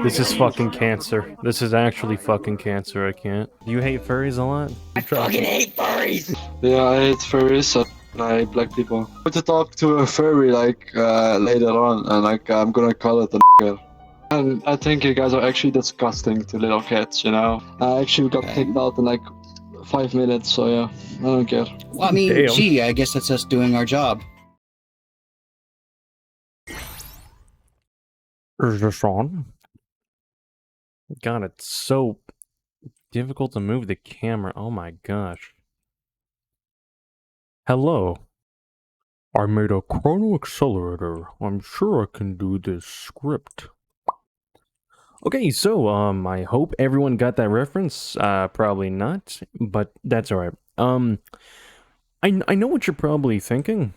This is fucking cancer. This is actually fucking cancer. I can't. Do you hate furries a lot? I fucking hate furries! Yeah, I hate furries and I hate black people. I want to talk to a furry like later on, and like I'm gonna call it a nigger. And I think you guys are actually disgusting to little kids, you know? I actually got kicked out in like 5 minutes, so yeah, I don't care. Well, I mean, Damn. gee, I guess that's us doing our job. Is this on? God, it's so difficult to move the camera. Oh my gosh. Hello. I made a chrono accelerator. I'm sure I can do this script. Okay, so I hope everyone got that reference. Probably not, but that's alright. I know what you're probably thinking.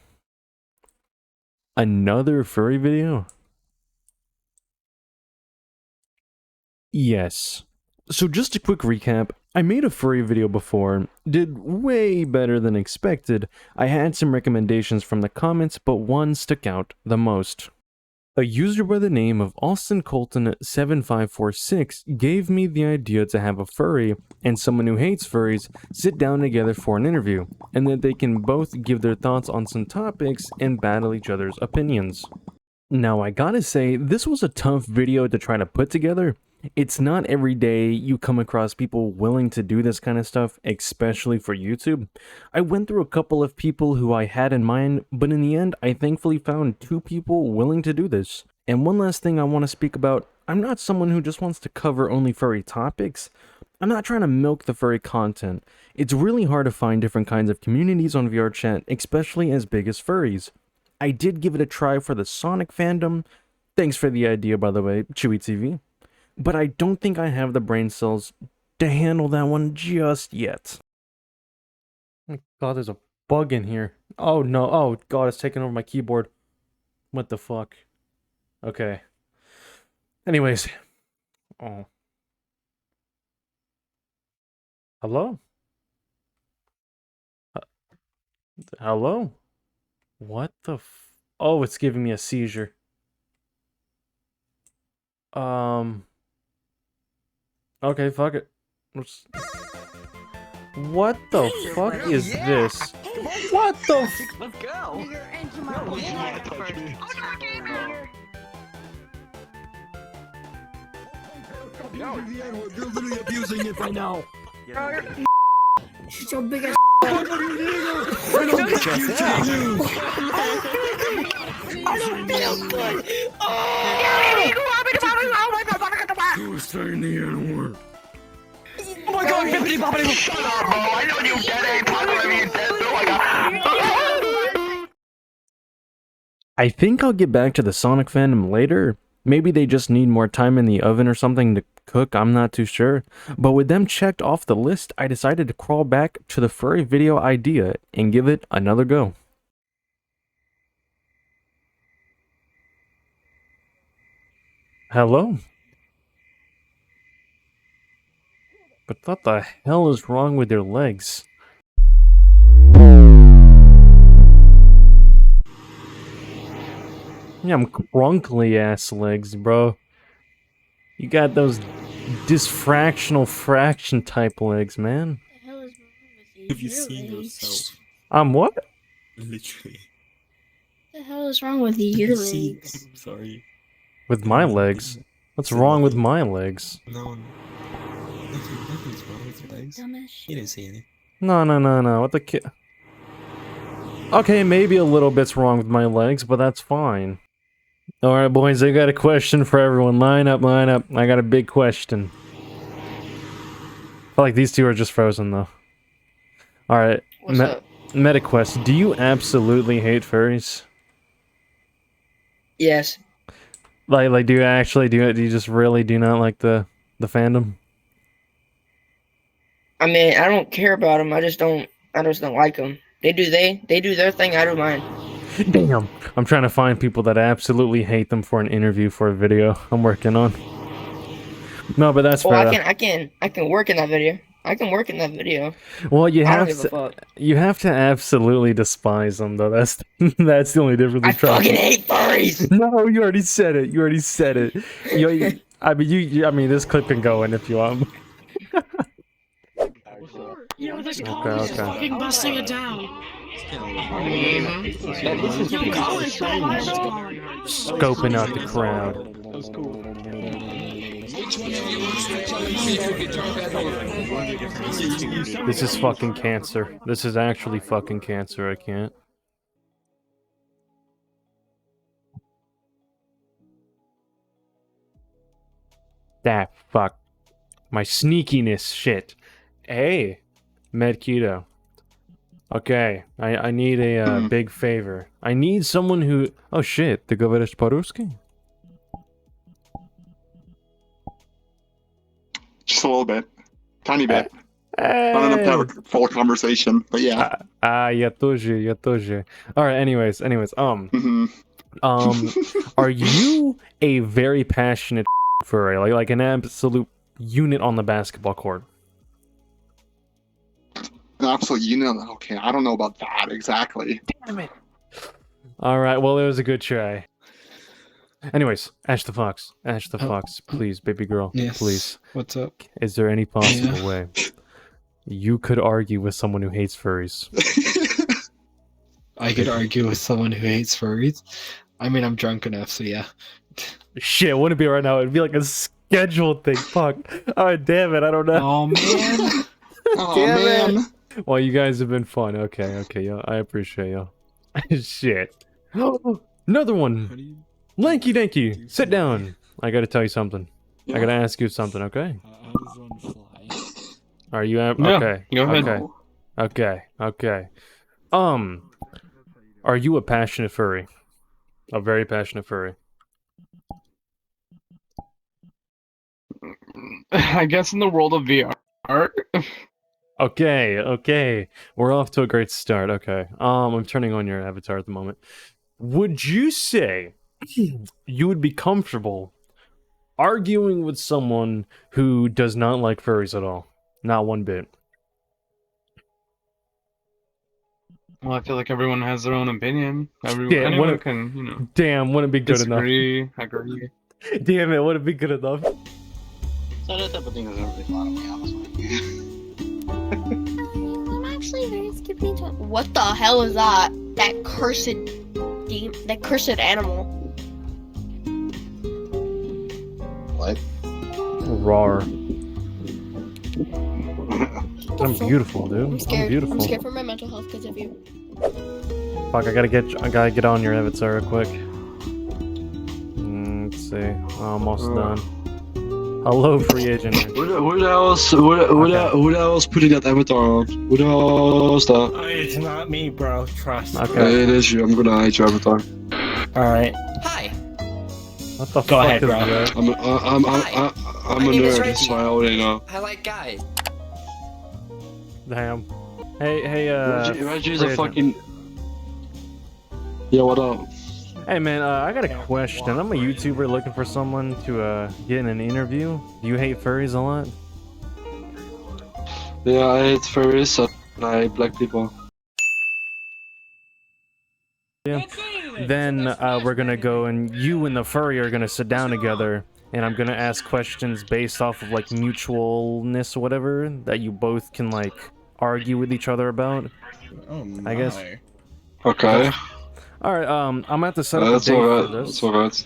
Another furry video? Yes. So just a quick recap, I made a furry video before, did way better than expected. I had some recommendations from the comments, but one stuck out the most. A user by the name of AustinColton7546 gave me the idea to have a furry and someone who hates furries sit down together for an interview, and that they can both give their thoughts on some topics and battle each other's opinions. Now I gotta say, this was a tough video to try to put together. It's not every day you come across people willing to do this kind of stuff, especially for YouTube. I went through a couple of people who I had in mind, but in the end, I thankfully found 2 people willing to do this. And one last thing I want to speak about, I'm not someone who just wants to cover only furry topics. I'm not trying to milk the furry content. It's really hard to find different kinds of communities on VrChat, especially as big as furries. I did give it a try for the Sonic fandom. Thanks for the idea, by the way, Chewy TV. But I don't think I have the brain cells to handle that one just yet. Oh god, there's a bug in here. Oh no, oh god, it's taking over my keyboard. What the fuck? Okay. Anyways. Oh. Hello? Hello? What the f- Oh, it's giving me a seizure. Okay, fuck it. What the fuck is this? What the f- Let's go! You're literally abusing it right now. Shut your big ass. I don't get you to abuse. I don't feel good! You were saying the N-word. Oh my god, bippity boppity! Shut up, bro! I know you dead ain't possibly dead, so I think I'll get back to the Sonic fandom later. Maybe they just need more time in the oven or something to cook, I'm not too sure. But with them checked off the list, I decided to crawl back to the furry video idea and give it another go. Hello? But what the hell is wrong with their legs? Yeah, I'm crunkly ass legs, bro. You got those dysfractional fraction type legs, man. What the hell is wrong with you? Have you seen yourself? I'm what? Literally. What the hell is wrong with your Have you seen- legs? I'm sorry. With my legs? What's wrong with my legs? No. Nothing's wrong with your legs. Dumbass shit. You didn't see anything. No. What the ki- Okay, maybe a little bit's wrong with my legs, but that's fine. Alright, boys, I got a question for everyone. Line up, line up. I got a big question. I feel like these two are just frozen, though. Alright, What's up? MetaQuest, do you absolutely hate furries? Yes. Like, do you actually do you just really do not like the fandom? I mean, I don't care about them. I just don't like them. They do their thing. I don't mind. Damn. I'm trying to find people that absolutely hate them for an interview for a video I'm working on. No, but that's Well, fair. I can work in that video. I can work in that video. Well, you I don't have give a to. fuck. You have to absolutely despise them, though. That's that's the only difference. I with Trump. fucking hate furries. No, you already said it. You already said it. I mean, I mean, this clip can go in if you want. Yo, this Okay, Colin is okay. fucking busting it down. Mhm. Yo, Colin, let's go. Scoping out the crowd. This is fucking cancer. This is actually fucking cancer. I can't. That fuck. My sneakiness shit. Hey, Medketo. Okay, I need a big favor. I need someone who... Oh shit, ty говоришь по-русски? Just a little bit. Tiny bit. Hey. Not enough to have a full conversation, but yeah. Я тоже. Alright, anyways, Mhm. are you a very passionate furry? Like an absolute unit on the basketball court? An absolute unit. Okay, I don't know about that exactly. Damn it. Alright, well, it was a good try. Anyways, Ash the Fox, please, baby girl, Yes. please. What's up? Is there any possible way you could argue with someone who hates furries? I could argue with someone who hates furries. I mean, I'm drunk enough, so yeah. Shit, it wouldn't be right now. It'd be like a scheduled thing. Fuck. Oh, damn it. I don't know. Oh man. Oh Damn man. Well, you guys have been fun. Okay, yo. I appreciate you. Shit. Another one. Lanky Danky, sit down. I gotta tell you something. I gotta ask you something, okay? How does one fly? Are you okay? Go ahead. Okay. Are you a passionate furry? A very passionate furry? I guess in the world of VR. Okay. We're off to a great start. Okay. I'm turning on your avatar at the moment. Would you say you would be comfortable arguing with someone who does not like furries at all? Not one bit. Well, I feel like everyone has their own opinion. Yeah, Anyone can, you know, Damn, wouldn't be good enough. disagree, agree. Damn it, wouldn't be good enough. So that type of thing doesn't really bother me, honestly. I'm actually very skippy to. What the hell is that? That cursed that cursed animal. What? Rawr. I'm beautiful, dude. I'm scared. I'm beautiful. I'm scared for my mental health because of you. Fuck, I gotta get on your avatar real quick. Let's see. Almost done. Hello, free agent. Who else putting that avatar on? Who else that? It's not me, bro. Trust. Okay. It is you. I'm gonna hide your avatar. Alright. Hi. What the Go fuck ahead, is bro. that? I'm My a name is nerd, Reggie. so I already know. I like guys. Damn. Hey, Reggie's free a agent. fucking. Yeah, what up? Hey man, I got a question. I'm a YouTuber looking for someone to get in an interview. Do you hate furries a lot? Yeah, I hate furries and I hate black people. Yeah. Then we're gonna go and you and the furry are gonna sit down together, and I'm gonna ask questions based off of like mutualness or whatever that you both can like argue with each other about. Oh my. I guess. Okay. All right. I'm gonna have to set up a That's date alright. for That's this.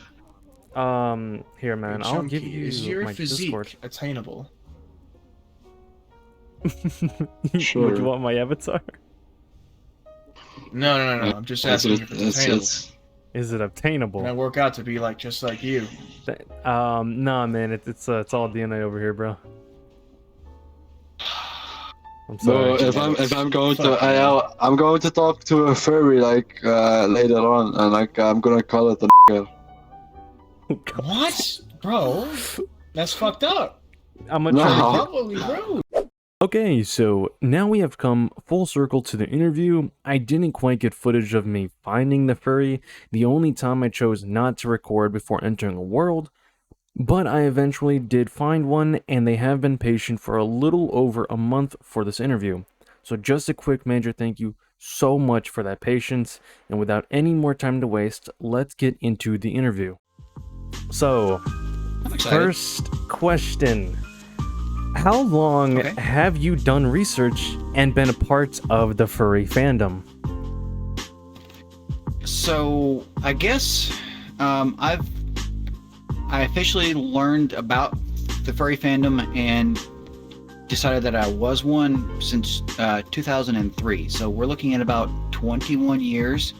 alright. Here, man. I'll give you Is your my physique Discord. attainable? Sure. Would you want my avatar? No. I'm just asking if it's attainable. Is it obtainable? Can I work out to be like just like you? Nah, man. It's all DNA over here, bro. I'm So sorry. if I'm going to I'm going to talk to a furry like later on, and like I'm gonna call it a. What, bro? That's fucked up. I'm a No. Probably, bro. Okay, so now we have come full circle to the interview. I didn't quite get footage of me finding the furry. The only time I chose not to record before entering a world But I eventually did find one, and they have been patient for a little over a month for this interview. So just a quick major thank you so much for that patience, and without any more time to waste, let's get into the interview. So, I'm excited. first question. How long have you done research and been a part of the furry fandom? So I guess I officially learned about the furry fandom and decided that I was one since 2003. So we're looking at about 21 years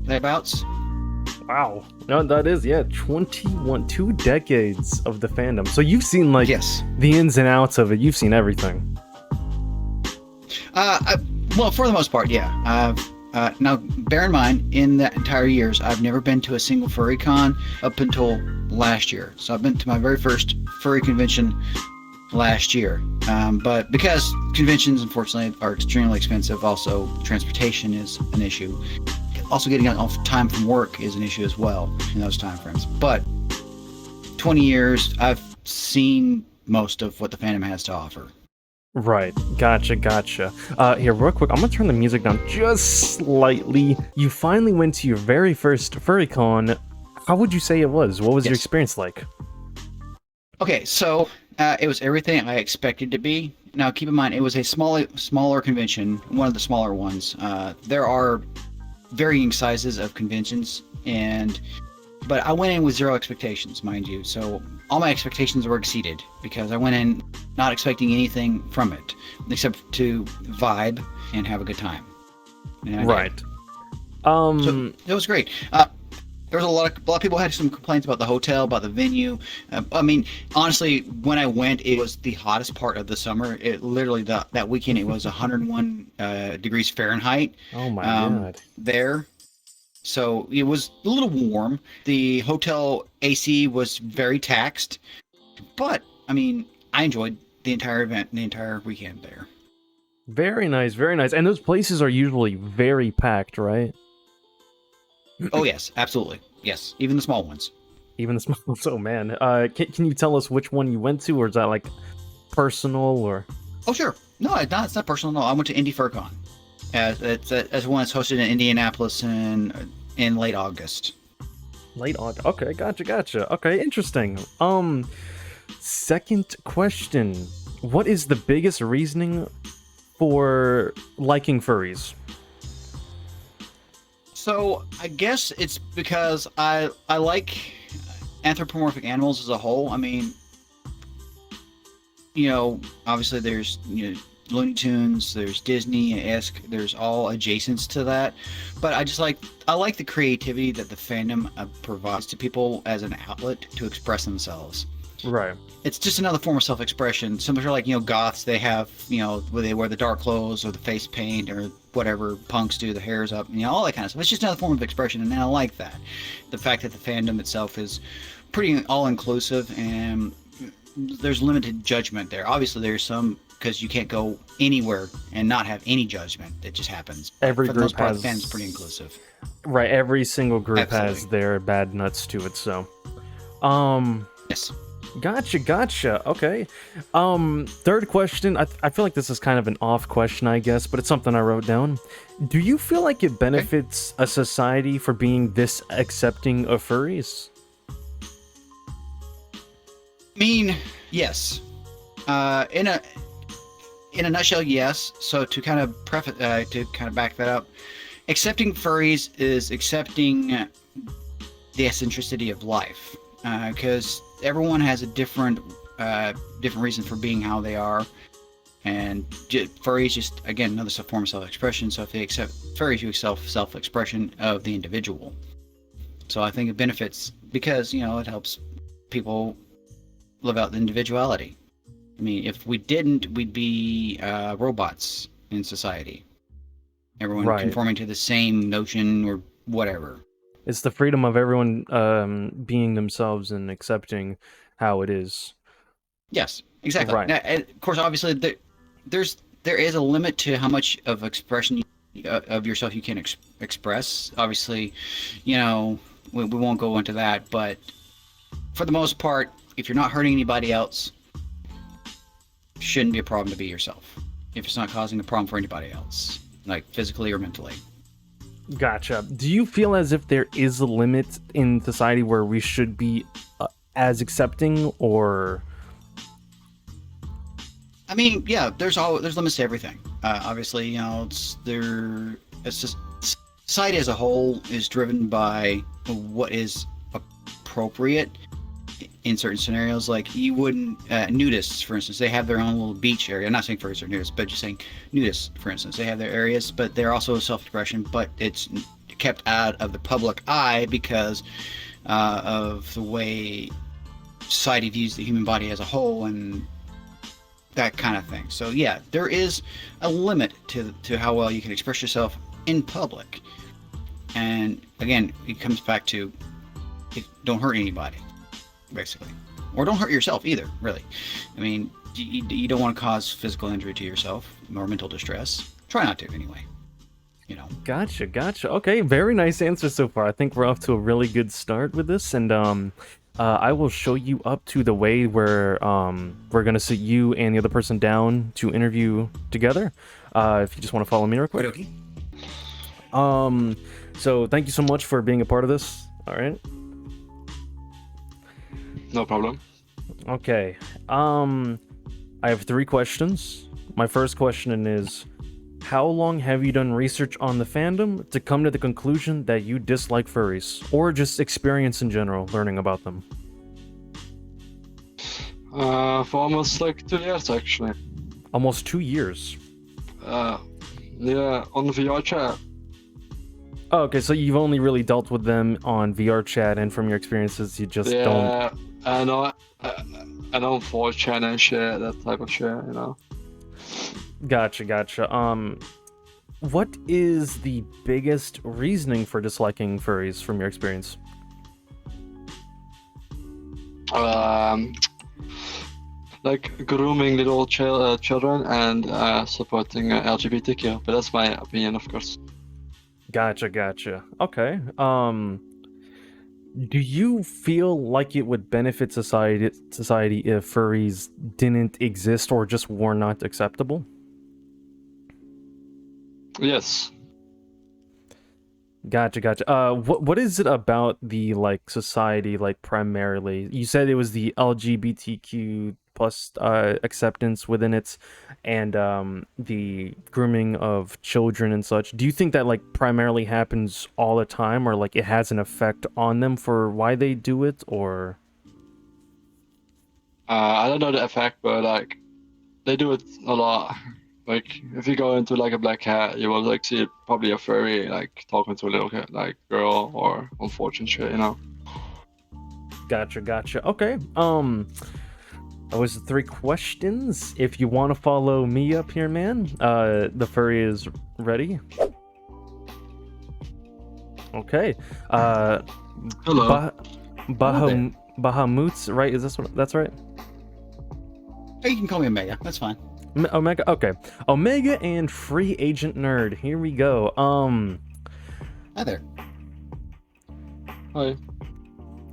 thereabouts. Wow. No, that is, 21, 2 decades of the fandom. So you've seen, like, the ins and outs of it. You've seen everything. Well, for the most part, yeah. Now, bear in mind, in that entire years, I've never been to a single furry con up until last year. So I've been to my very first furry convention last year. But because conventions, unfortunately, are extremely expensive, also transportation is an issue. Also, getting off time from work is an issue as well in those time frames. But 20 years, I've seen most of what the fandom has to offer. Right. Gotcha. Here, real quick, I'm gonna turn the music down just slightly. You finally went to your very first furry con. How would you say it was? What was your experience like? Okay, so it was everything I expected to be. Now, keep in mind, it was a smaller convention, one of the smaller ones. There are varying sizes of conventions, but I went in with zero expectations, mind you. So all my expectations were exceeded because I went in not expecting anything from it except to vibe and have a good time. Right. So it was great. There was a lot of people had some complaints about the hotel, about the venue. I mean, honestly, when I went, it was the hottest part of the summer. It literally that weekend it was 101 degrees Fahrenheit. Oh my god! There, so it was a little warm. The hotel AC was very taxed, but I mean, I enjoyed the entire event, the entire weekend there. Very nice, very nice. And those places are usually very packed, right? Oh yes, absolutely. Yes, even the small ones. Even the small ones. Oh man, can you tell us which one you went to, or is that like personal or? Oh sure. No, it's not personal. No, I went to Indy FurCon. As one that's hosted in Indianapolis in late August. Late August. Okay, gotcha. Okay, interesting. Second question: what is the biggest reasoning for liking furries? So I guess it's because I like anthropomorphic animals as a whole. I mean, obviously there's Looney Tunes, there's Disney-esque, there's all adjacents to that. But I like the creativity that the fandom provides to people as an outlet to express themselves. Right. It's just another form of self-expression. Some are like, goths, they have, where they wear the dark clothes or the face paint or whatever punks do, the hair's up, all that kind of stuff. It's just another form of expression, and I like that. The fact that the fandom itself is pretty all-inclusive, and there's limited judgment there. Obviously, there's some, because you can't go anywhere and not have any judgment. It just happens. Every For the group most part, has... the fandom's pretty inclusive. Right, every single group Absolutely. has their bad nuts to it, so... Yes. Gotcha. Okay. Third question. I feel like this is kind of an off question, I guess, but it's something I wrote down. Do you feel like it benefits a society for being this accepting of furries? I mean, yes. In a nutshell, yes. So to kind of back that up, accepting furries is accepting the eccentricity of life, because everyone has a different reason for being how they are, and furry is just, again, another form of self-expression. So if they accept furries, you accept self-expression of the individual. So I think it benefits because it helps people live out the individuality. I mean, if we didn't, we'd be robots in society. Everyone conforming to the same notion or whatever. It's the freedom of everyone being themselves and accepting how it is. Yes, exactly. Right. Now, of course, obviously, there is a limit to how much of expression of yourself you can express. Obviously, we won't go into that, but for the most part, if you're not hurting anybody else, shouldn't be a problem to be yourself. If it's not causing a problem for anybody else, like physically or mentally. Gotcha. Do you feel as if there is a limit in society where we should be as accepting, or? I mean, yeah, there's limits to everything. Obviously, you know, it's just society as a whole is driven by what is appropriate in certain scenarios. Like you wouldn't nudists, for instance, they have their own little beach area. I'm not saying furries are nudists, but just saying nudists, for instance, they have their areas, but they're also self-expression, but it's kept out of the public eye because of the way society views the human body as a whole and that kind of thing. So yeah, there is a limit to how well you can express yourself in public. And again, it comes back to don't hurt anybody, basically. Or don't hurt yourself either, really. I mean, you don't want to cause physical injury to yourself or mental distress. Try not to, anyway. You know. Gotcha. Okay, very nice answer so far. I think we're off to a really good start with this, and I will show you up to the way where we're gonna sit you and the other person down to interview together. If you just want to follow me real quick. Okay. So thank you so much for being a part of this. All right. No problem. Okay. I have 3 questions. My first question is, how long have you done research on the fandom to come to the conclusion that you dislike furries, or just experience in general learning about them? For almost like 2 years actually. Almost 2 years. Yeah, on VrChat. Oh, okay, so you've only really dealt with them on VrChat, and from your experiences, you just don't. Yeah, I know 4chan and shit, that type of shit, you know. Gotcha. What is the biggest reasoning for disliking furries from your experience? Like grooming little children and supporting LGBTQ, but that's my opinion, of course. Gotcha. Okay. Do you feel like it would benefit society if furries didn't exist or just were not acceptable? Yes. Gotcha. What is it about the society primarily? You said it was the LGBTQ plus acceptance within it, and the grooming of children and such. Do you think that primarily happens all the time, or it has an effect on them for why they do it, or? I don't know the effect, but they do it a lot. Like if you go into a black cat, you will see probably a furry talking to a little kid, girl or unfortunate shit, you know. Gotcha. Okay. That was the 3 questions. If you want to follow me up here, man, the furry is ready. Okay. Hello. Bahamut's, right? Is that's right? Hey, you can call me Omega. That's fine. Omega. Okay. Omega and Free Agent Nerd. Here we go. Hi there. Hi.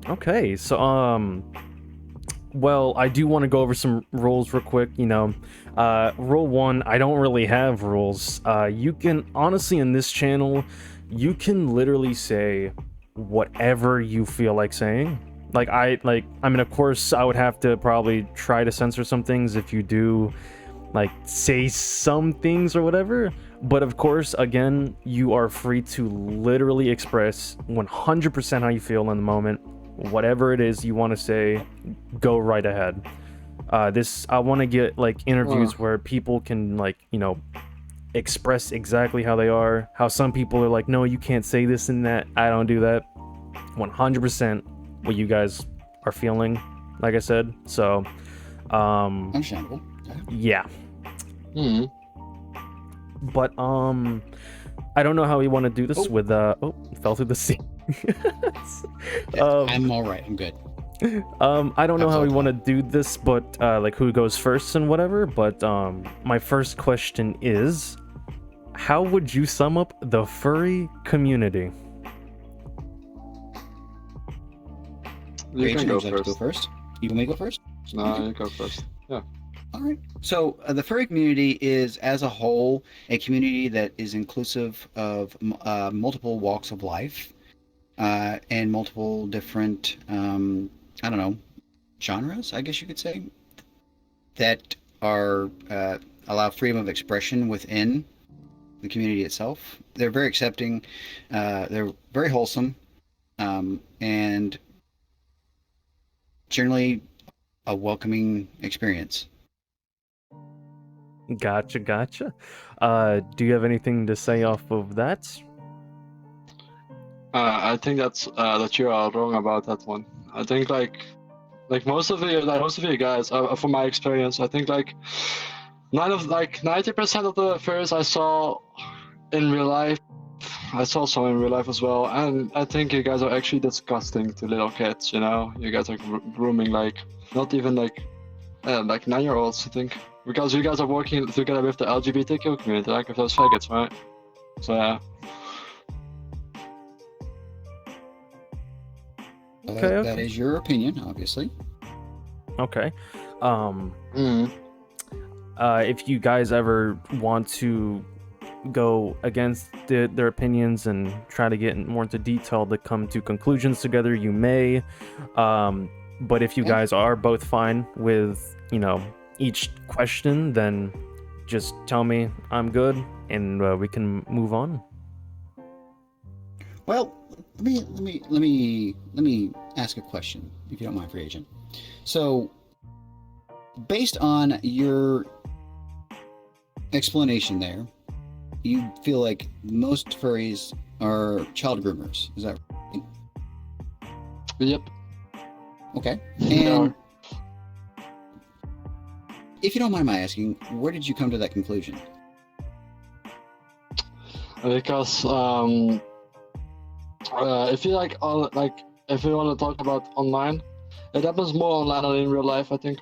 Okay. So well, I do want to go over some rules real quick, Rule 1, I don't really have rules. You can, honestly, in this channel, you can literally say whatever you feel like saying. I mean, of course, I would have to probably try to censor some things if you do, say some things or whatever. But of course, again, you are free to literally express 100% how you feel in the moment. Whatever it is you want to say, go right ahead. I want to get interviews where people can express exactly how they are. How some people are no, you can't say this and that. I don't do that. 100% what you guys are feeling, like I said. So Understandable. Yeah. Hmm. But I don't know how we want to do this with fell through the sea. I'm all right. I'm good. I don't know how we want to do this, but who goes first and whatever. But my first question is, how would you sum up the furry community? You can go first. Go first. You want me to go first? No, you go first. Yeah. All right. So the furry community is, as a whole, a community that is inclusive of multiple walks of life and multiple different, genres, I guess you could say, that are allow freedom of expression within the community itself. They're very accepting. They're very wholesome, and generally a welcoming experience. Gotcha. Do you have anything to say off of that? I think that you are wrong about that one. I think like most of you guys, from my experience, I think like 90% of the furries I saw in real life, I saw some in real life as well, and I think you guys are actually disgusting to little kids. You know, you guys are grooming like not even like 9-year-olds, I think, because you guys are working together with the LGBTQ community, like with those faggots, right? So yeah. Okay. That is your opinion, obviously. Okay. If you guys ever want to go against their opinions and try to get more into detail to come to conclusions together, you may. But if you guys are both fine with, each question, then just tell me I'm good, and we can move on. Well, let me ask a question, if you don't mind, free agent. So, based on your explanation there, you feel like most furries are child groomers. Is that right? Yep. Okay. And if you don't mind my asking, where did you come to that conclusion? Because if you if you want to talk about online, it happens more online than in real life. I think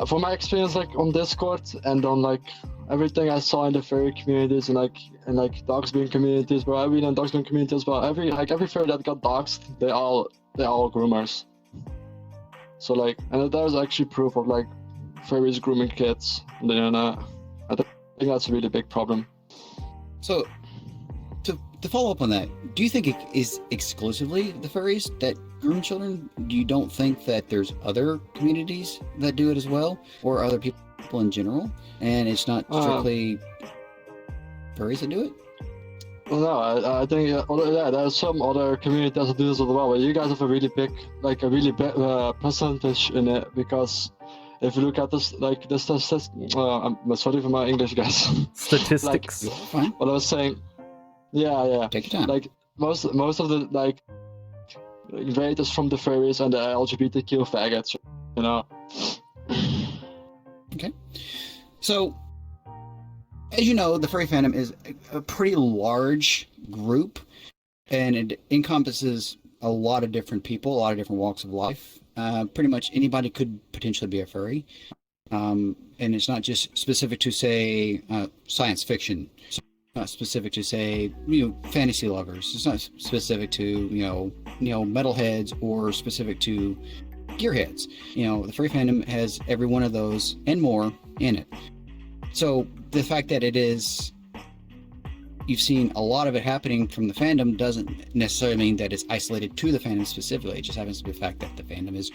from my experience, on Discord and on everything I saw in the furry communities and dogs being communities, but I've been in dogs being communities, but every furry that got dogs, they all groomers. So and there's actually proof of furries grooming kids on the internet. I think that's a really big problem. So, to follow up on that, do you think it is exclusively the furries that groom children? You don't think that there's other communities that do it as well, or other people in general, and it's not strictly furries that do it? Well, no, I think there's some other communities that do this as well, but you guys have a really big percentage in it, because if you look at this, I'm sorry for my English, guys. Statistics. What I was saying. Yeah. Take your time. Most of the rate is from the furries and the LGBTQ faggots, Okay. So, as you know, the furry fandom is a pretty large group, and it encompasses a lot of different people, a lot of different walks of life. Pretty much anybody could potentially be a furry. And it's not just specific to, say, science fiction. It's not specific to, say, fantasy lovers. It's not specific to, metalheads, or specific to gearheads. The furry fandom has every one of those and more in it. So the fact that you've seen a lot of it happening from the fandom doesn't necessarily mean that it's isolated to the fandom specifically. It just happens to be the fact that the fandom is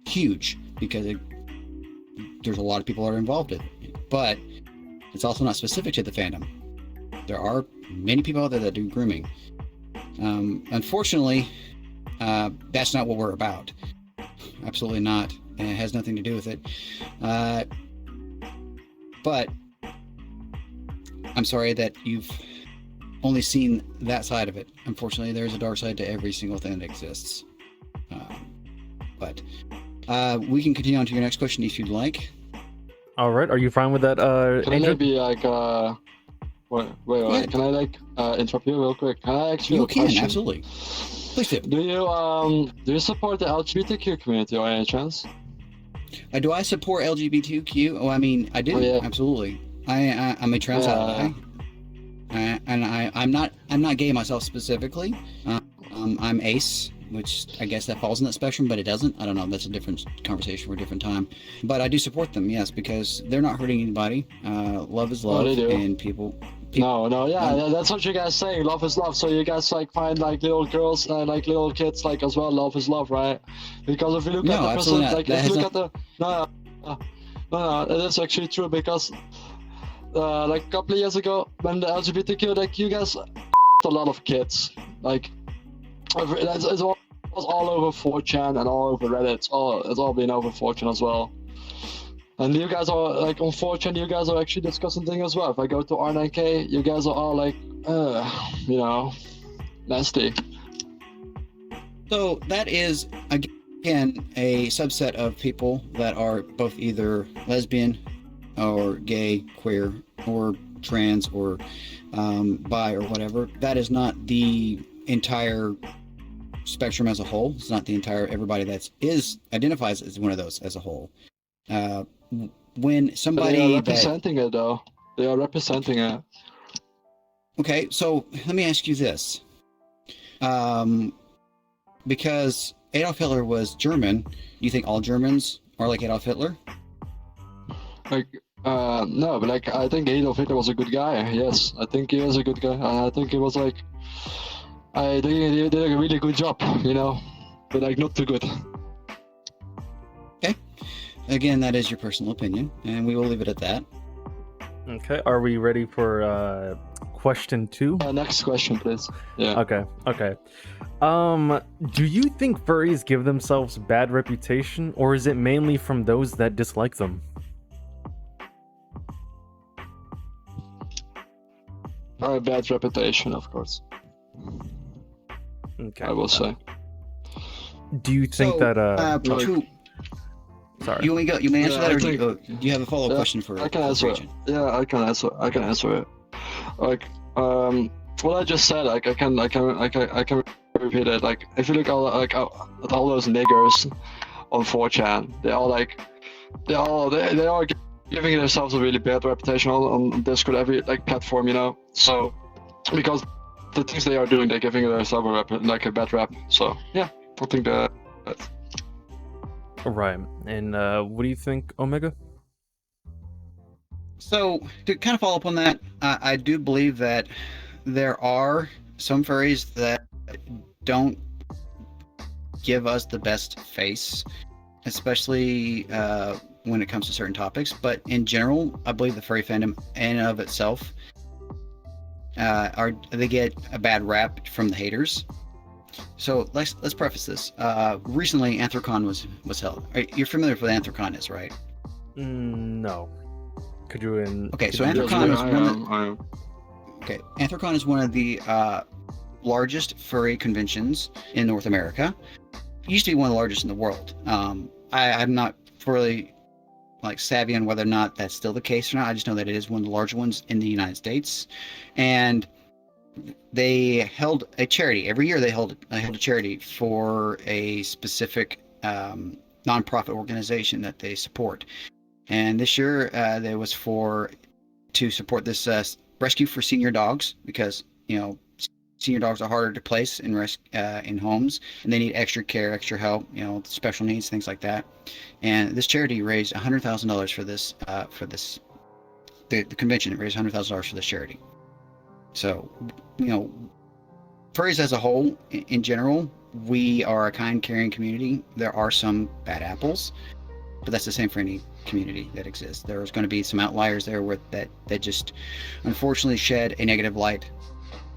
huge, because there's a lot of people that are involved in it. But it's also not specific to the fandom. There are many people out there that do grooming. Unfortunately, that's not what we're about. Absolutely not. And it has nothing to do with it. But I'm sorry that you've only seen that side of it. Unfortunately, there's a dark side to every single thing that exists. But we can continue on to your next question if you'd like. All right. Are you fine with that, Can I maybe wait, can I interrupt you real quick? Can I ask you a question? You can, absolutely. Please do. Do you support the LGBTQ community by any chance? Do I support LGBTQ? Oh, I mean, I do. Oh, yeah. Absolutely. I'm a trans ally. And I'm not gay myself specifically. I'm ace, which I guess that falls in that spectrum, but it doesn't. I don't know. That's a different conversation for a different time. But I do support them, yes, because they're not hurting anybody. Love is love, they do. and people. That's what you guys saying. Love is love. So you guys like find like little girls and like little kids like as well. Love is love, right? Because if you look at the person, like if you look at the no, that's actually true because like a couple of years ago when the LGBTQ, like you guys a lot of kids, like it's all over 4chan and all over Reddit. It's all been over 4chan as well. And you guys are like on 4chan, you guys are actually discussing things as well. If I go to R9K, you guys are all like, nasty. So that is again a subset of people that are both either lesbian or gay, queer, or trans, or bi, or whatever. That is not the entire spectrum as a whole. It's not the entire everybody that identifies as one of those as a whole. When somebody they are representing it though. They are representing it. Okay, so let me ask you this. Because Adolf Hitler was German, you think all Germans are like Adolf Hitler? Like, no, but like, I think Adolf Hitler was a good guy. Yes, I think he was a good guy. I think he was like, I think he did a really good job, but like not too good. Okay. Again, that is your personal opinion, and we will leave it at that. Okay, are we ready for question 2? Next question, please. Yeah. Okay. Do you think furries give themselves bad reputation, or is it mainly from those that dislike them? A bad reputation, of course. Okay. I will say. Do you think that sorry. You may answer that, or think, do you have a follow-up question for? I can answer it. Yeah, I can answer it. Like, what I just said, like, I can repeat it. Like, if you look at all those niggers on 4chan, they are giving themselves a really bad reputation on Discord, every like platform, So, because the things they are doing, they're giving themselves a bad rap. So, yeah, I think that. Right. And what do you think, Omega? So, to kind of follow up on that, I do believe that there are some furries that don't give us the best face, especially when it comes to certain topics. But in general, I believe the furry fandom in and of itself, they get a bad rap from the haters. So let's preface this. Recently, Anthrocon was held. You're familiar with what Anthrocon is, right? No. Could you? Okay, so Anthrocon is Okay, Anthrocon is one of the largest furry conventions in North America. It used to be one of the largest in the world. I'm not really savvy on whether or not that's still the case or not. I just know that it is one of the larger ones in the United States, and they held a charity every year. They held a charity for a specific nonprofit organization that they support. And this year, there was to support this rescue for senior dogs, because senior dogs are harder to place in homes, and they need extra care, extra help, special needs, things like that. And this charity raised $100,000 for this. The convention raised $100,000 for this charity. So, furries as a whole, in general, we are a kind, caring community. There are some bad apples, but that's the same for any community that exists. There's going to be some outliers there that just unfortunately shed a negative light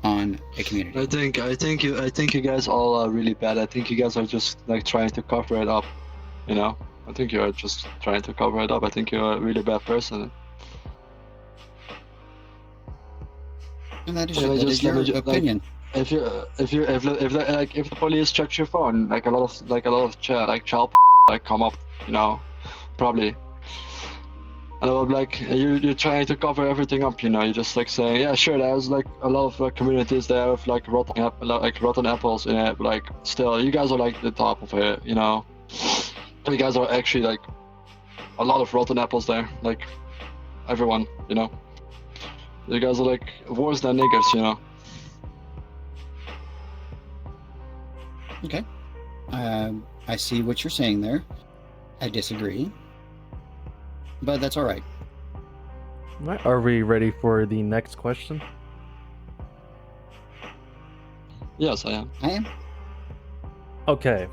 on a community. I think you guys all are really bad. I think you guys are just trying to cover it up. I think you're just trying to cover it up. I think you're a really bad person. And that is your opinion. If the police check your phone, a lot of child come up, probably. And I was you're trying to cover everything up, you're just saying, yeah, sure, there's a lot of communities there with rotten apples in it, but still, you guys are the top of it, You guys are actually a lot of rotten apples there, everyone, You guys are worse than niggers, Okay. I see what you're saying there. I disagree, but that's all right. Right, are we ready for the next question? Yes, I am. I am. Okay.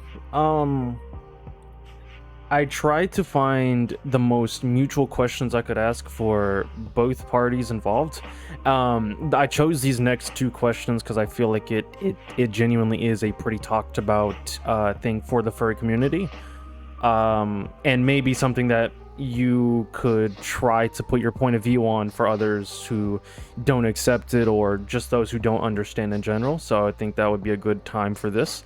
I tried to find the most mutual questions I could ask for both parties involved. I chose these next two questions because I feel like it genuinely is a pretty talked about thing for the furry community. And maybe something that you could try to put your point of view on for others who don't accept it or just those who don't understand in general. So I think that would be a good time for this.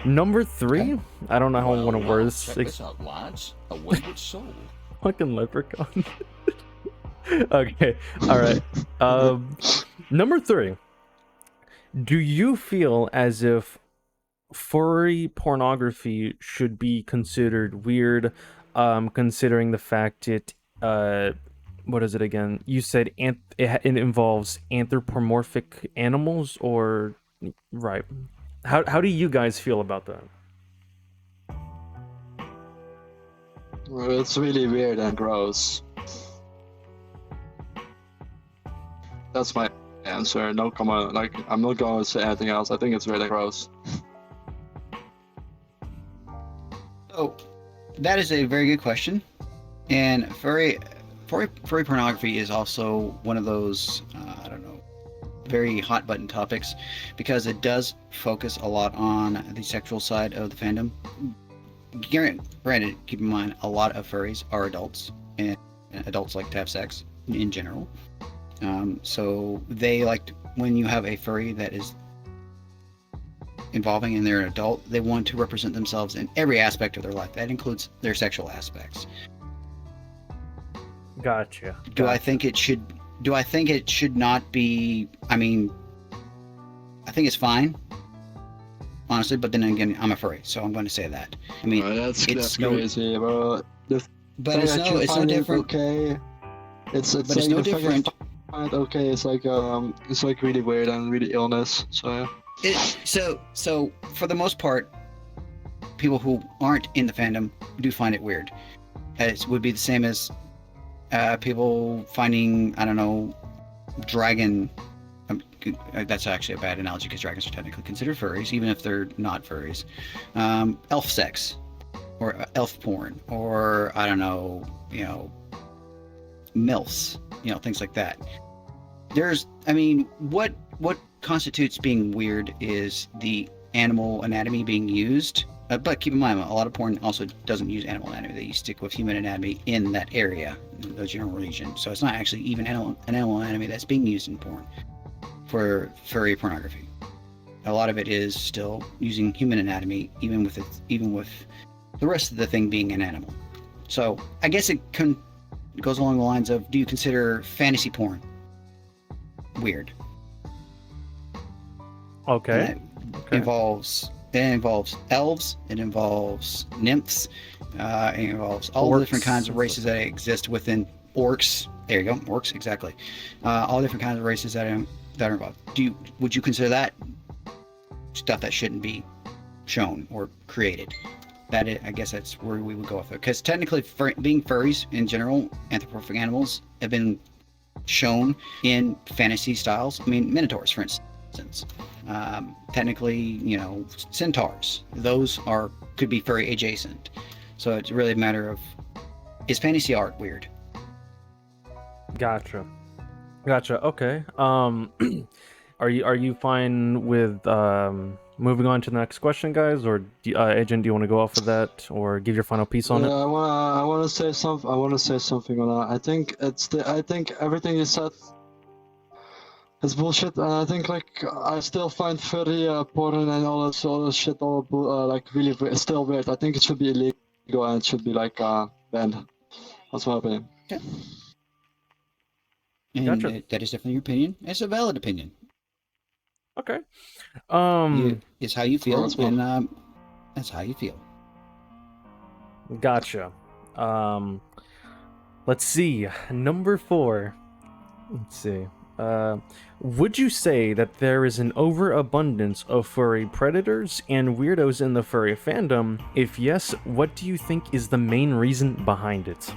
Number 3, I don't know how I want to word this. Check this out, lads. A wayward soul. Fucking leprechaun. Okay, alright. Number 3. Do you feel as if furry pornography should be considered weird, considering the fact it, what is it again? You said it involves anthropomorphic animals, or... Right. How do you guys feel about that? Well, it's really weird and gross. That's my answer. No comment. Like, I'm not going to say anything else. I think it's really gross. So, that is a very good question. And furry pornography is also one of those, I don't know, very hot button topics, because it does focus a lot on the sexual side of the fandom. Granted, keep in mind, a lot of furries are adults, and adults like to have sex in general. So they like when you have a furry that is involving and they're an adult, they want to represent themselves in every aspect of their life. That includes their sexual aspects. Gotcha. Do I think it should? Do I think it should not be? I mean, I think it's fine, honestly. But then again, I'm a furry, so I'm going to say that. I mean, that's no, crazy, bro. but it's no different. Okay, it's but it's no different. Okay, it's like really weird and really illness. So So for the most part, people who aren't in the fandom do find it weird. It would be the same as people finding, I don't know, dragon. That's actually a bad analogy because dragons are technically considered furries, even if they're not furries. Elf sex, or elf porn, or I don't know, MILFs, things like that. I mean, what constitutes being weird is the animal anatomy being used. But keep in mind, a lot of porn also doesn't use animal anatomy. They stick with human anatomy in that area, in the general region. So it's not actually even animal anatomy that's being used in porn for furry pornography. A lot of it is still using human anatomy, even with the rest of the thing being an animal. So I guess it goes along the lines of: do you consider fantasy porn weird? Okay. It involves elves, it involves nymphs, it involves all the different kinds of races that exist within orcs. There you go, orcs, exactly. All different kinds of races that are involved. Would you consider that stuff that shouldn't be shown or created? I guess that's where we would go with it. Because technically, being furries in general, anthropomorphic animals have been shown in fantasy styles. I mean, minotaurs, for instance. Technically, centaurs. Those could be furry adjacent. So it's really a matter of, is fantasy art weird? Gotcha. Okay. Are you fine with moving on to the next question, guys, or Agent, do you want to go off of that or give your final piece on it? I want to say something. I want to say something on that. I think everything you said is bullshit, and I think I still find furry porn and all that sort of shit really still weird. I think it should be illegal and it should be banned. That's my opinion. Yeah. And Gotcha. That is definitely your opinion. It's a valid opinion. Okay. It's how you feel, Well, and that's how you feel. Gotcha. Let's see. Number 4. Let's see. Would you say that there is an overabundance of furry predators and weirdos in the furry fandom? If yes, what do you think is the main reason behind it?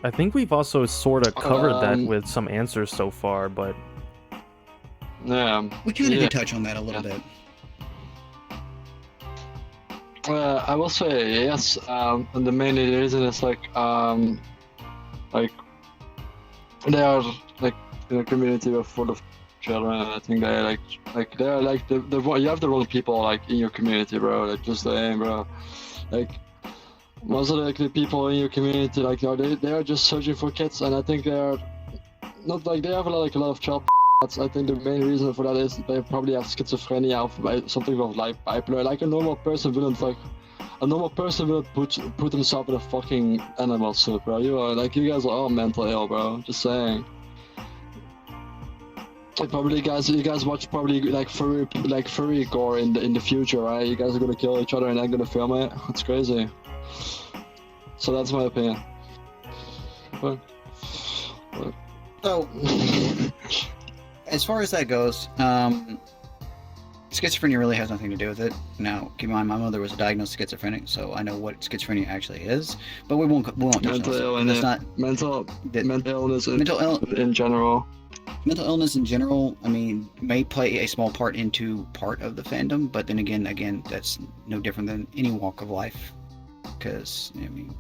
I think we've also sort of covered that with some answers so far, but... Yeah. We kind of did touch on that a little bit. I will say yes, and the main reason is like they are like in a community of full of children, and I think they like they're like the you have the wrong people like in your community, bro. Like just saying, bro. Like most of the people in your community, like they are just searching for kids, and I think they are not like they have a lot of child. I think the main reason for that is they probably have schizophrenia or something of like bipolar. Like a normal person wouldn't put himself in a fucking animal suit, bro. You guys are all mental ill, bro. Just saying. Like probably you guys watch probably like furry gore in the future, right? You guys are gonna kill each other and then gonna film it. It's crazy. So that's my opinion. But... So, as far as that goes, schizophrenia really has nothing to do with it. Now, keep in mind, my mother was a diagnosed schizophrenic, so I know what schizophrenia actually is. But we won't touch mental illness. Mental illness in general. Mental illness in general, I mean, may play a small part into part of the fandom, but then again, that's no different than any walk of life, because I mean,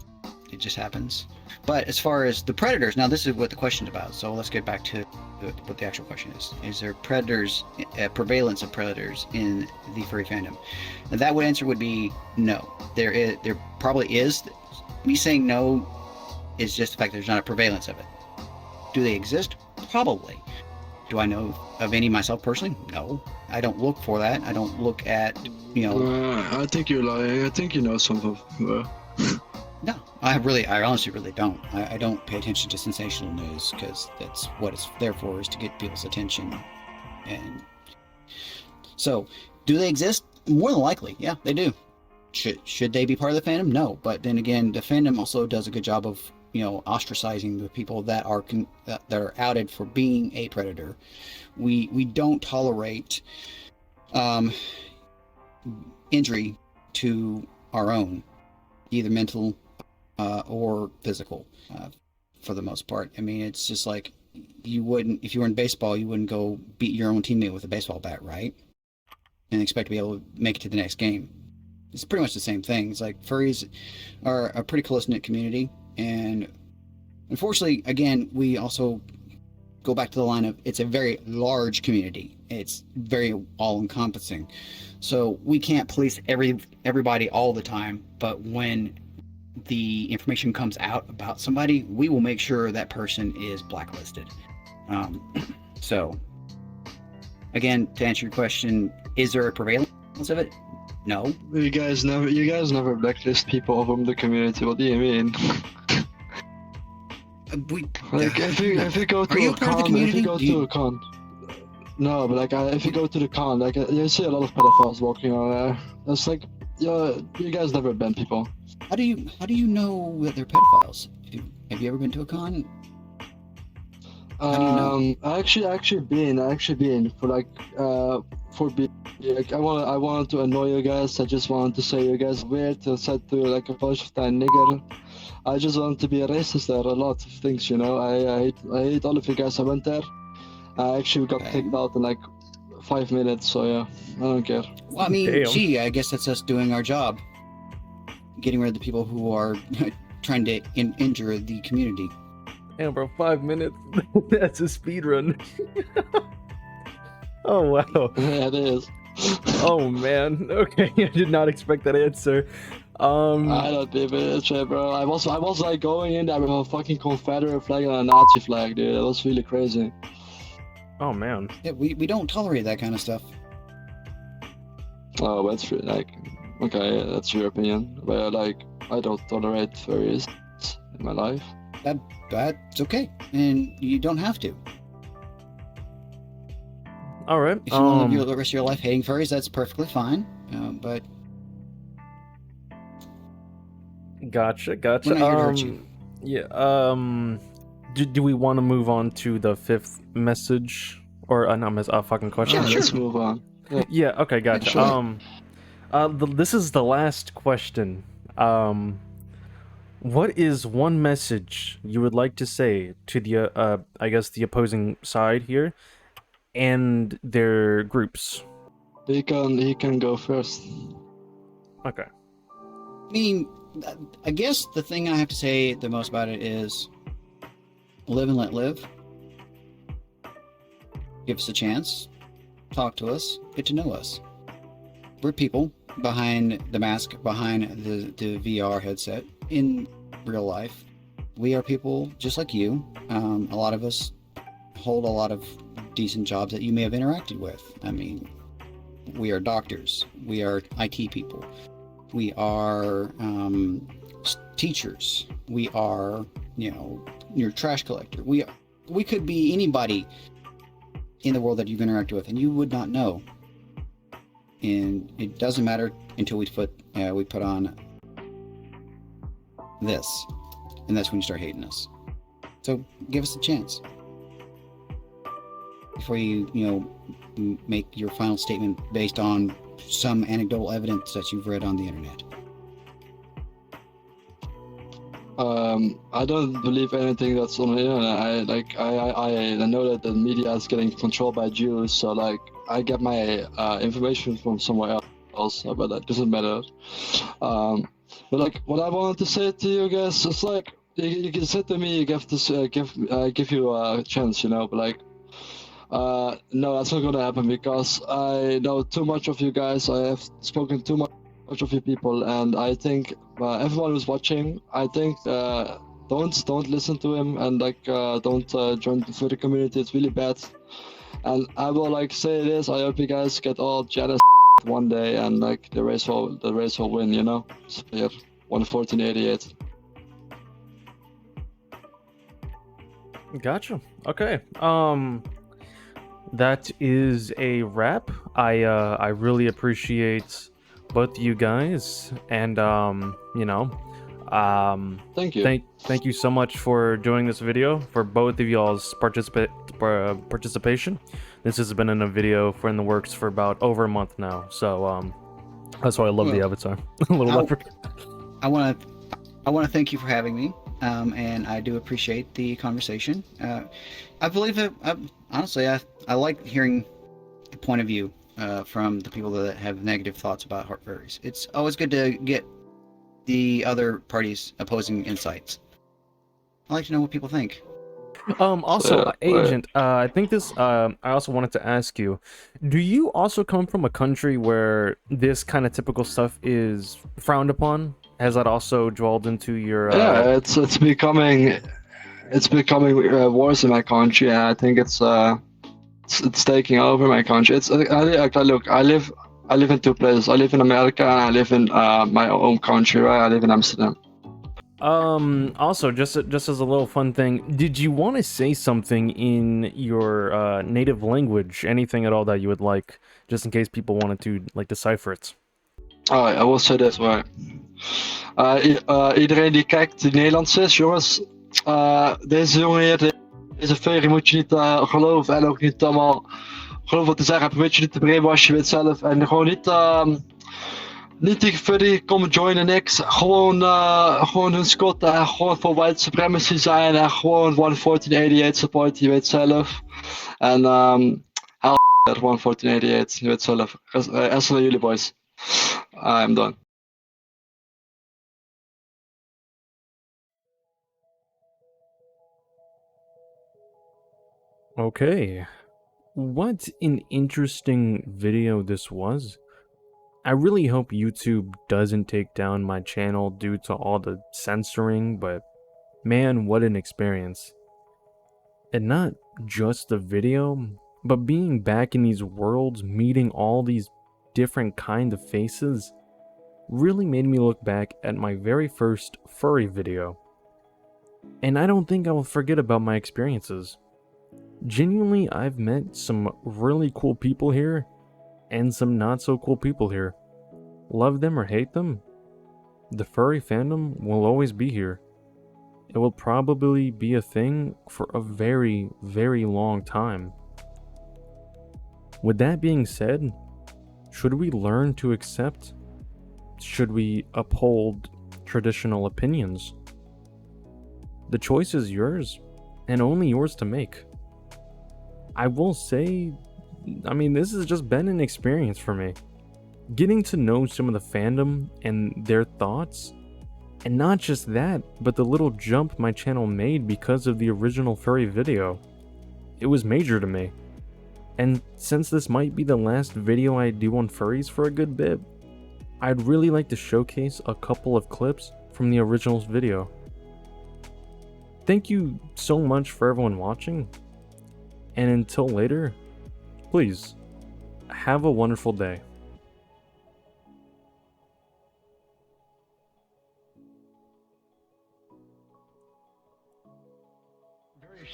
it just happens. But as far as the predators, now this is what the question's about, so let's get back to what the actual question is. Is there predators, prevalence of predators in the furry fandom? And that answer would be no. There probably is. Me saying no is just the fact there's not a prevalence of it. Do they exist? Probably. Do I know of any myself personally? No. I don't look for that. I don't look at, I think you're lying. I think you know some of them. No, I honestly really don't. I don't pay attention to sensational news because that's what it's there for, is to get people's attention. And so, do they exist? More than likely, yeah, they do. Should they be part of the fandom? No, but then again, the fandom also does a good job of ostracizing the people that are outed for being a predator. We don't tolerate injury to our own, either mental or physical, for the most part. I mean, it's just like you wouldn't, if you were in baseball, you wouldn't go beat your own teammate with a baseball bat, right? And expect to be able to make it to the next game. It's pretty much the same thing. It's like furries are a pretty close-knit community, and unfortunately, again, we also go back to the line of it's a very large community. It's very all-encompassing. So we can't police everybody all the time, but when the information comes out about somebody, we will make sure that person is blacklisted. So, again, to answer your question, is there a prevalence of it? No. You guys never blacklist people from the community. What do you mean? If you go to a con, no, but if you go to the con, you see a lot of pedophiles walking around there. That's like, you guys never ban people. How do you know that they're pedophiles? Have you ever been to a con? How do you know? I actually been for being like I wanted to annoy you guys. I just wanted to say you guys weird and said to like a bunch of time nigger. I just wanted to be a racist there. A lot of things, I hate all of you guys. I went there. I actually got kicked out in like 5 minutes. So yeah, I don't care. Well, I mean, gee, I guess that's us doing our job, getting rid of the people who are trying to injure the community. Damn, bro, 5 minutes. That's a speed run. Oh wow. Yeah, it is. Oh man. Okay, I did not expect that answer. I don't be a bitch, bro. I was like going in there with a fucking Confederate flag and a Nazi flag, dude. That was really crazy. Oh man. Yeah, we don't tolerate that kind of stuff. Oh, that's like, okay, that's your opinion. But like, I don't tolerate furries in my life. That's okay, and you don't have to. All right. If you want to live the rest of your life hating furries, that's perfectly fine. But Gotcha. we're not here to hurt you. Yeah. Do we want to move on to the fifth message or fucking question? Let's move on. Yeah. Okay. Gotcha. Sure. This is the last question. What is one message you would like to say to the I guess the opposing side here and their groups? He can go first. Okay. I mean, I guess the thing I have to say the most about it is live and let live. Give us a chance. Talk to us. Get to know us. We're people behind the mask, behind the VR headset. In real life, we are people just like you. A lot of us hold a lot of decent jobs that you may have interacted with. I mean, we are doctors. We are IT people. We are teachers. We are, your trash collector. We could be anybody in the world that you've interacted with, and you would not know. And it doesn't matter until we put on this, and that's when you start hating us. So give us a chance before you make your final statement based on some anecdotal evidence that you've read on the internet. I don't believe anything that's on the internet. I know that the media is getting controlled by Jews, so like I get my information from somewhere else, but that doesn't matter. But like what I wanted to say to you guys, it's like you can say to me, give you a chance, but like no, that's not gonna happen because I know too much of you guys. I have spoken too much of you people, and I think everyone who's watching, I think don't listen to him, and like don't join the furry community. It's really bad. And I will like say this. I hope you guys get all jealous one day, and like the race will win. So, yeah, 114.88. Gotcha. Okay. That is a wrap. I really appreciate both you guys, and thank you. Thank you so much for doing this video, for both of y'all's participation. This has been in a video in the works for about over a month now, so that's why I love the avatar. A little leopard. I want to thank you for having me, and I do appreciate the conversation. I believe that honestly, I like hearing the point of view from the people that have negative thoughts about furries. It's always good to get the other party's opposing insights. I like to know what people think. Also, Agent, I think this, I also wanted to ask you, do you also come from a country where this kind of typical stuff is frowned upon? Has that also dwelled into your... Yeah, it's becoming worse in my country, and I think it's taking over my country. Look, I live in two places. I live in America, and I live in my home country, right? I live in Amsterdam. Also, just as a little fun thing, did you want to say something in your native language? Anything at all that you would like, just in case people wanted to like decipher it? I will say this way. Iedereen die kijkt, die Nederlands is, jongens, deze jongen hier, deze furry moet je niet geloven en ook niet allemaal geloven wat te zeggen. Probeer je niet te brainwashen, je weet zelf. En gewoon niet die furry komen joinen, niks. Gewoon hun skotten en gewoon voor white supremacy zijn en gewoon 11488 support, je weet zelf. En hell 11488, je weet zelf. Rest van jullie boys. I'm done. Okay. What an interesting video this was. I really hope YouTube doesn't take down my channel due to all the censoring, but man, what an experience. And not just the video, but being back in these worlds, meeting all these different kind of faces, really made me look back at my very first furry video. And I don't think I will forget about my experiences. Genuinely, I've met some really cool people here, and some not so cool people here. Love them or hate them, the furry fandom will always be here. it will probably be a thing for a very, very long time. With that being said, should we learn to accept? Should we uphold traditional opinions? The choice is yours, and only yours to make. I will say, this has just been an experience for me. Getting to know some of the fandom and their thoughts, and not just that, but the little jump my channel made because of the original furry video. It was major to me. And since this might be the last video I do on furries for a good bit, I'd really like to showcase a couple of clips from the original video. Thank you so much for everyone watching, and until later, please, have a wonderful day.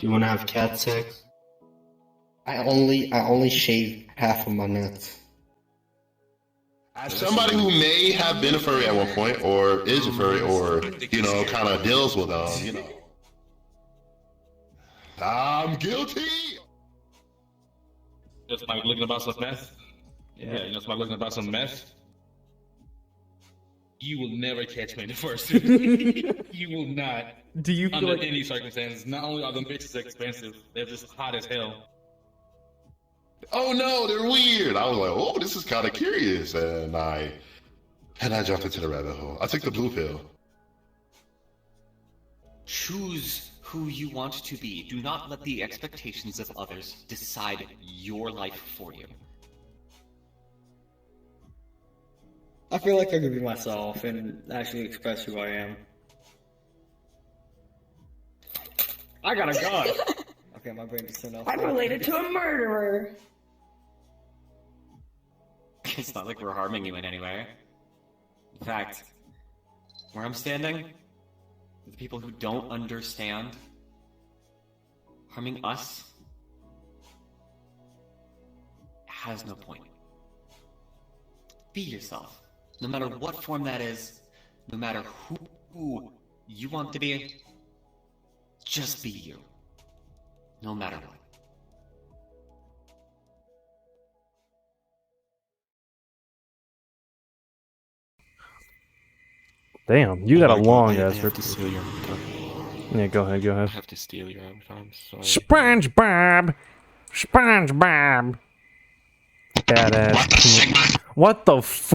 Do you want to have cat sex? I only shave half of my nuts. As somebody who may have been a furry at one point, or is a furry, or, kind of deals with them, I'm guilty! Just like looking about some meth. Yeah, just like looking about some meth. You will never catch me in the first. You will not. Do you feel under like any circumstances? Not only are them bitches expensive, they're just hot as hell. Oh no, they're weird. I was like, oh, this is kind of curious, and I jumped into the rabbit hole. I took the blue pill. Choose who you want to be. Do not let the expectations of others decide your life for you. I feel like I could be myself and actually express who I am. I got a gun! Okay, my brain just turned off. I'm related to a murderer. It's not like we're harming you in any way. In fact, where I'm standing, the people who don't understand harming us has no point. Be yourself. No matter what form that is, no matter who you want to be, just be you. No matter what. damn, you got a long ass I have to steal your avatar. Yeah, go ahead. I have to steal your avatar. I'm sorry. SpongeBob! SpongeBob! Badass. What the f?